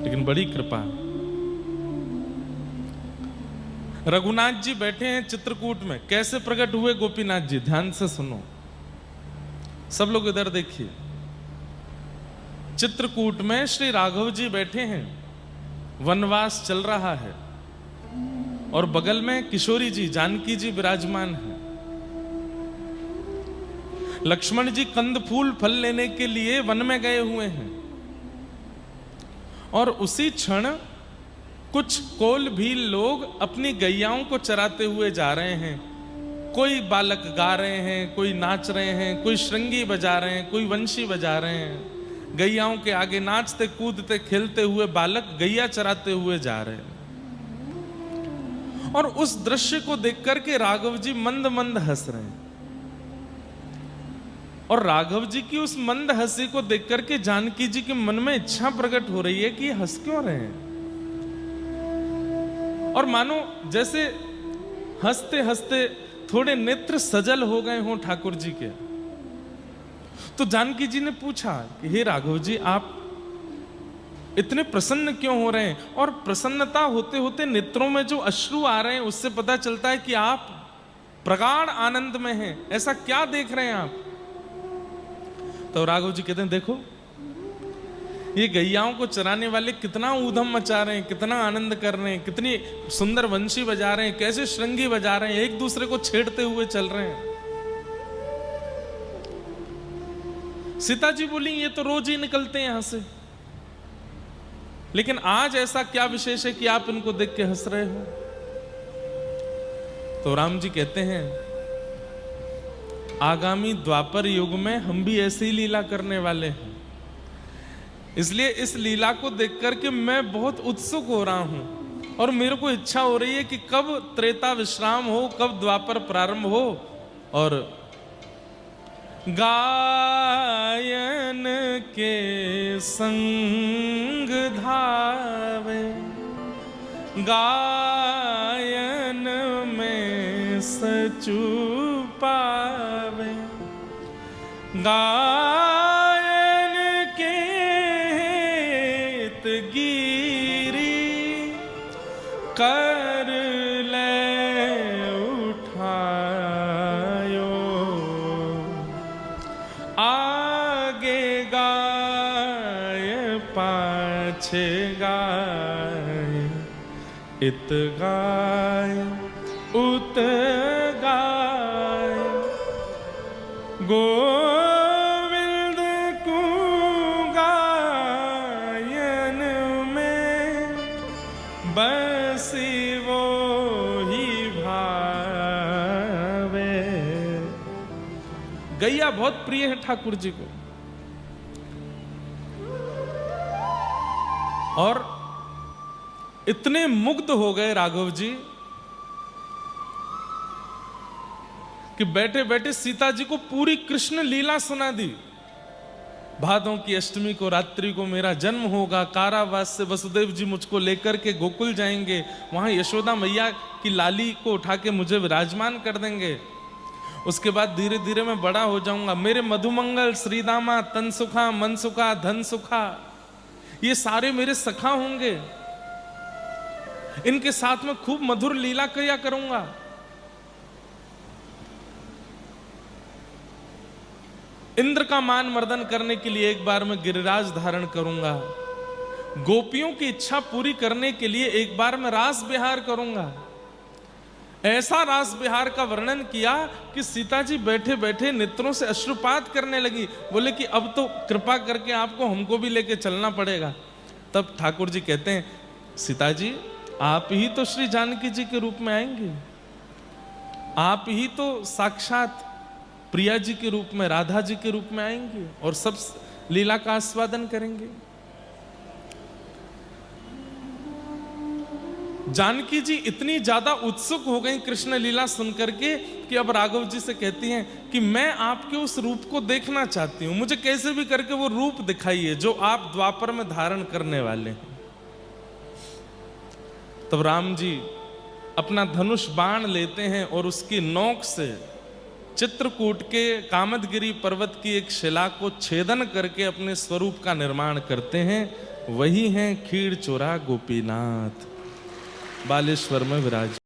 लेकिन बड़ी कृपा। रघुनाथ जी बैठे हैं चित्रकूट में, कैसे प्रकट हुए गोपीनाथ जी, ध्यान से सुनो, सब लोग इधर देखिए। चित्रकूट में श्री राघव जी बैठे हैं, वनवास चल रहा है, और बगल में किशोरी जी, जानकी जी विराजमान है। लक्ष्मण जी कंद फूल फल लेने के लिए वन में गए हुए हैं, और उसी क्षण कुछ कोल भी लोग अपनी गैयाओं को चराते हुए जा रहे हैं। कोई बालक गा रहे हैं, कोई नाच रहे हैं, कोई श्रृंगी बजा रहे हैं, कोई वंशी बजा रहे हैं। गैयाओं के आगे नाचते कूदते खेलते हुए बालक गैया चराते हुए जा रहे हैं। और उस दृश्य को देख करके राघव जी मंद मंद हंस रहे हैं। और राघव जी की उस मंद हंसी को देख करके जानकी जी के मन में इच्छा प्रकट हो रही है कि हंस क्यों रहे हैं। और मानो जैसे हंसते हंसते थोड़े नेत्र सजल हो गए हों ठाकुर जी के। तो जानकी जी ने पूछा कि हे राघव जी, आप इतने प्रसन्न क्यों हो रहे हैं? और प्रसन्नता होते होते नेत्रों में जो अश्रु आ रहे हैं उससे पता चलता है कि आप प्रगाढ़ आनंद में हैं। ऐसा क्या देख रहे हैं आप? तो राघव जी कहते हैं, देखो ये गैयाओं को चराने वाले कितना ऊधम मचा रहे हैं, कितना आनंद कर रहे हैं, कितनी सुंदर वंशी बजा रहे हैं, कैसे श्रृंगी बजा रहे हैं, एक दूसरे को छेड़ते हुए चल रहे हैं। सीता जी बोली, ये तो रोज ही निकलते हैं यहां से, लेकिन आज ऐसा क्या विशेष है कि आप इनको देख के हंस रहे हो? तो राम जी कहते हैं, आगामी द्वापर युग में हम भी ऐसी ही लीला करने वाले हैं, इसलिए इस लीला को देख करके मैं बहुत उत्सुक हो रहा हूं। और मेरे को इच्छा हो रही है कि कब त्रेता विश्राम हो, कब द्वापर प्रारंभ हो, और गायन के संग धावे, गायन में सचु पावे, गायन के हित गिरी कर ले उठायो, आगे गाय पाछे गाय, इत गाय उत गाय, गोविंद को गायन में बसी वो ही भावे। गैया बहुत प्रिय है ठाकुर जी को, और इतने मुग्ध हो गए राघव जी कि बैठे बैठे सीता जी को पूरी कृष्ण लीला सुना दी। भादों की अष्टमी को रात्रि को मेरा जन्म होगा, कारावास से वसुदेव जी मुझको लेकर के गोकुल जाएंगे, वहां यशोदा मैया की लाली को उठा के मुझे विराजमान कर देंगे। उसके बाद धीरे धीरे मैं बड़ा हो जाऊंगा, मेरे मधुमंगल, श्रीदामा, तनसुखा, मनसुखा, धनसुखा, ये सारे मेरे सखा होंगे, इनके साथ में खूब मधुर लीला किया करूंगा। इंद्र का मान मर्दन करने के लिए एक बार मैं गिरिराज धारण करूंगा, गोपियों की इच्छा पूरी करने के लिए एक बार मैं रास विहार करूंगा। ऐसा रास विहार का वर्णन किया कि सीता जी बैठे बैठे नेत्रों से अश्रुपात करने लगी। बोले कि अब तो कृपा करके आपको हमको भी लेके चलना पड़ेगा। तब ठाकुर जी कहते हैं, सीता जी आप ही तो श्री जानकी जी के रूप में आएंगे, आप ही तो साक्षात प्रिया जी के रूप में, राधा जी के रूप में आएंगे और सब लीला का आस्वादन करेंगे। जानकी जी इतनी ज्यादा उत्सुक हो गई कृष्ण लीला सुनकर के कि अब राघव जी से कहती हैं कि मैं आपके उस रूप को देखना चाहती हूं, मुझे कैसे भी करके वो रूप दिखाइए जो आप द्वापर में धारण करने वाले हैं। तब राम जी अपना धनुष बाण लेते हैं और उसकी नोक से चित्रकूट के कामदगिरी पर्वत की एक शिला को छेदन करके अपने स्वरूप का निर्माण करते हैं, वही हैं खीर चोरा गोपीनाथ, बालेश्वर में विराज।